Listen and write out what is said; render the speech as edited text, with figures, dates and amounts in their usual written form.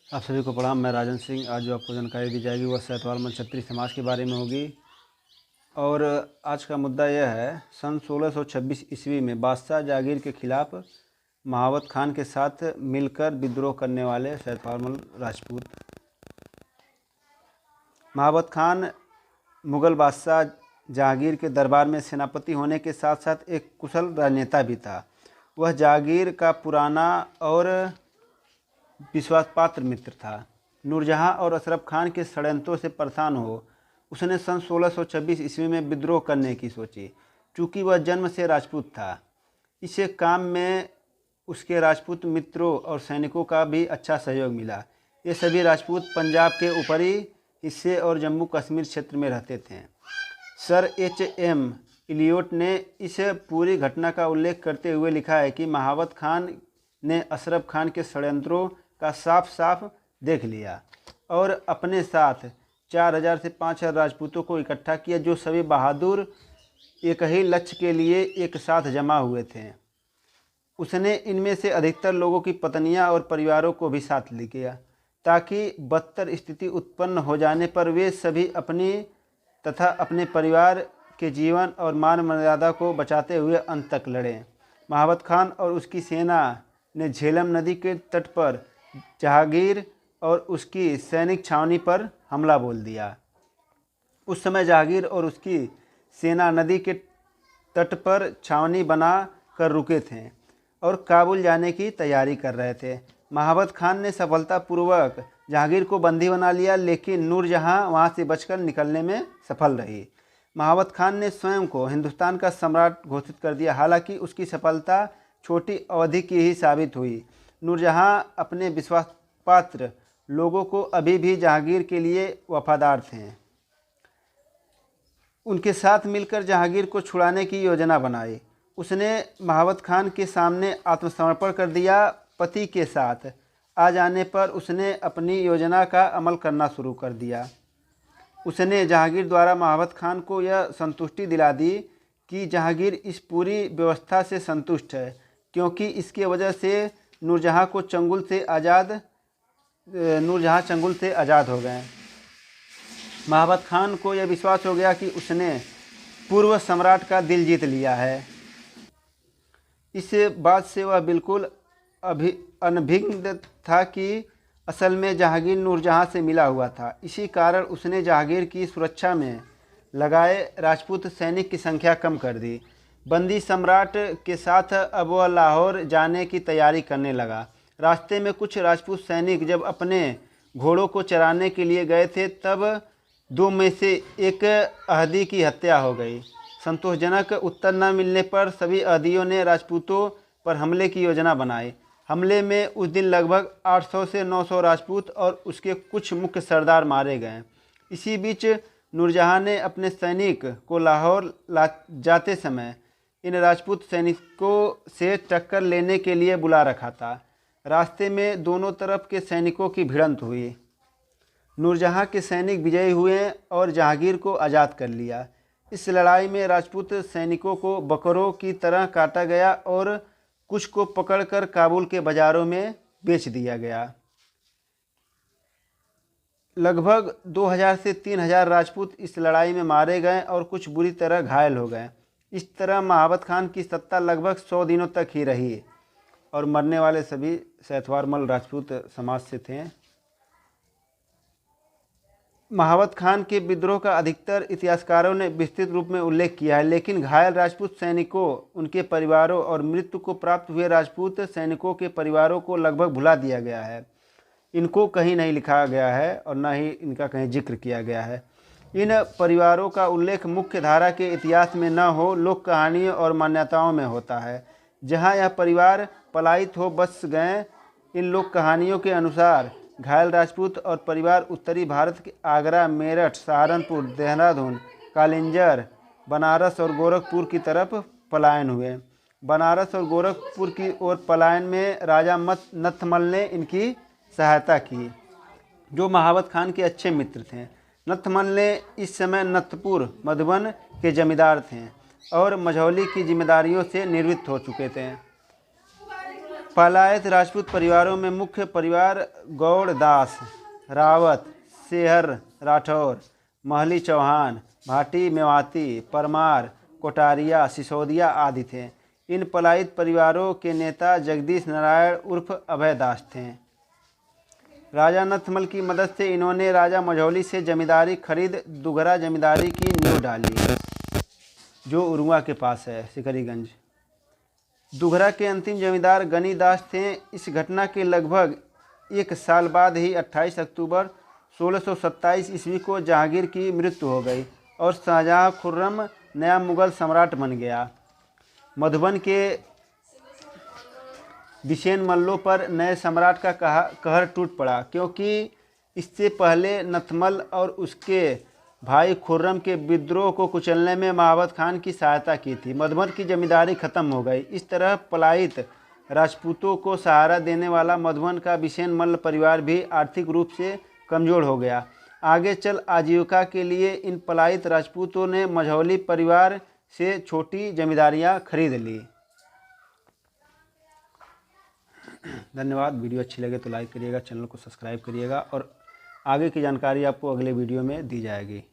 आप सभी को प्रणाम। मैं राजन सिंह। आज जो आपको जानकारी दी जाएगी वह सैतवाल क्षत्रिय समाज के बारे में होगी। और आज का मुद्दा यह है, सन 1626 ईस्वी में बादशाह जागीर के खिलाफ महावत खान के साथ मिलकर विद्रोह करने वाले सैतवाल राजपूत। महावत खान मुग़ल बादशाह जहांगीर के दरबार में सेनापति होने के साथ साथ एक कुशल राजनेता भी था। वह जहांगीर का पुराना और विश्वासपात्र मित्र था। नूरजहां और अशरफ खान के षड्यंत्रों से परेशान हो उसने सन 1626 ईस्वी में विद्रोह करने की सोची। चूँकि वह जन्म से राजपूत था, इसे काम में उसके राजपूत मित्रों और सैनिकों का भी अच्छा सहयोग मिला। ये सभी राजपूत पंजाब के ऊपरी हिस्से और जम्मू कश्मीर क्षेत्र में रहते थे। Sir H.M. इलियट ने इस पूरी घटना का उल्लेख करते हुए लिखा है कि महावत खान ने अशरफ खान के षड्यंत्रों का साफ साफ देख लिया और अपने साथ 4000 से 5000 राजपूतों को इकट्ठा किया, जो सभी बहादुर एक ही लक्ष्य के लिए एक साथ जमा हुए थे। उसने इनमें से अधिकतर लोगों की पत्नियां और परिवारों को भी साथ ले गया, ताकि बदतर स्थिति उत्पन्न हो जाने पर वे सभी अपनी तथा अपने परिवार के जीवन और मान मर्यादा को बचाते हुए अंत तक लड़े। महावत खान और उसकी सेना ने झेलम नदी के तट पर जहांगीर और उसकी सैनिक छावनी पर हमला बोल दिया। उस समय जहांगीर और उसकी सेना नदी के तट पर छावनी बना कर रुके थे और काबुल जाने की तैयारी कर रहे थे। महावत खान ने सफलतापूर्वक जहांगीर को बंदी बना लिया, लेकिन नूरजहां वहां से बचकर निकलने में सफल रही। महावत खान ने स्वयं को हिंदुस्तान का सम्राट घोषित कर दिया। हालांकि उसकी सफलता छोटी अवधि की ही साबित हुई। नूरजहां अपने विश्वासपात्र लोगों को अभी भी जहांगीर के लिए वफादार थे। उनके साथ मिलकर जहांगीर को छुड़ाने की योजना बनाई। उसने महावत खान के सामने आत्मसमर्पण कर दिया। पति के साथ आ जाने पर उसने अपनी योजना का अमल करना शुरू कर दिया। उसने जहांगीर द्वारा महावत खान को यह संतुष्टि दिला दी कि जहांगीर इस पूरी व्यवस्था से संतुष्ट है, क्योंकि इसके वजह से नूरजहां चंगुल से आज़ाद हो गए। महावत खान को यह विश्वास हो गया कि उसने पूर्व सम्राट का दिल जीत लिया है। इस बात से वह बिल्कुल अनभिज्ञ था कि असल में जहांगीर नूरजहां से मिला हुआ था। इसी कारण उसने जहांगीर की सुरक्षा में लगाए राजपूत सैनिक की संख्या कम कर दी। बंदी सम्राट के साथ अब वह लाहौर जाने की तैयारी करने लगा। रास्ते में कुछ राजपूत सैनिक जब अपने घोड़ों को चराने के लिए गए थे, तब दो में से एक अहदी की हत्या हो गई। संतोषजनक उत्तर न मिलने पर सभी अहदियों ने राजपूतों पर हमले की योजना बनाई। हमले में उस दिन लगभग 800 से 900 राजपूत और उसके कुछ मुख्य सरदार मारे गए। इसी बीच नूरजहां ने अपने सैनिक को लाहौर जाते समय इन राजपूत सैनिकों से टक्कर लेने के लिए बुला रखा था। रास्ते में दोनों तरफ के सैनिकों की भिड़ंत हुई। नूरजहां के सैनिक विजयी हुए और जहांगीर को आज़ाद कर लिया। इस लड़ाई में राजपूत सैनिकों को बकरों की तरह काटा गया और कुछ को पकड़कर काबुल के बाज़ारों में बेच दिया गया। लगभग 2000 से 3000 राजपूत इस लड़ाई में मारे गए और कुछ बुरी तरह घायल हो गए। इस तरह महावत खान की सत्ता लगभग 100 दिनों तक ही रही और मरने वाले सभी सैतवाल राजपूत समाज से थे। महावत खान के विद्रोह का अधिकतर इतिहासकारों ने विस्तृत रूप में उल्लेख किया है, लेकिन घायल राजपूत सैनिकों, उनके परिवारों और मृत्यु को प्राप्त हुए राजपूत सैनिकों के परिवारों को लगभग भुला दिया गया है। इनको कहीं नहीं लिखा गया है और न ही इनका कहीं जिक्र किया गया है। इन परिवारों का उल्लेख मुख्य धारा के इतिहास में न हो, लोक कहानियों और मान्यताओं में होता है। जहाँ यह परिवार पलायित हो बस गए। इन लोक कहानियों के अनुसार घायल राजपूत और परिवार उत्तरी भारत के आगरा, मेरठ, सहारनपुर, देहरादून, कालिंजर, बनारस और गोरखपुर की तरफ पलायन हुए। बनारस और गोरखपुर की ओर पलायन में राजा नथमल ने इनकी सहायता की, जो महावत खान के अच्छे मित्र थे। नथमल ने इस समय नथपुर, मधुबन के जमींदार थे और मझौली की जिम्मेदारियों से निवृत्त हो चुके थे। पलायत राजपूत परिवारों में मुख्य परिवार गौड़ दास, रावत, सेहर राठौर, महली चौहान, भाटी मेवाती, परमार, कोटारिया, सिसोदिया आदि थे। इन पलायित परिवारों के नेता जगदीश नारायण उर्फ अभय दास थे। राजा नथमल की मदद से इन्होंने राजा मझौली से जमींदारी खरीद दुघरा जमींदारी की नींव डाली, जो उरुआ के पास है, सिकरीगंज। दुघरा के अंतिम जमींदार गनी दास थे। इस घटना के लगभग 1 साल बाद ही 28 अक्टूबर 1627 ईस्वी को जहांगीर की मृत्यु हो गई और शाहजहां खुर्रम नया मुगल सम्राट बन गया। मधुबन के बिशेन मल्लों पर नए सम्राट का कहर टूट पड़ा, क्योंकि इससे पहले नथमल और उसके भाई खुर्रम के विद्रोह को कुचलने में महाबत खान की सहायता की थी। मधुबन की जमींदारी खत्म हो गई। इस तरह पलायित राजपूतों को सहारा देने वाला मधुबन का बिशेन मल्ल परिवार भी आर्थिक रूप से कमज़ोर हो गया। आगे चल आजीविका के लिए इन पलायित राजपूतों ने मझौली परिवार से छोटी जमींदारियां खरीद ली। धन्यवाद। वीडियो अच्छी लगे तो लाइक करिएगा, चैनल को सब्सक्राइब करिएगा और आगे की जानकारी आपको अगले वीडियो में दी जाएगी।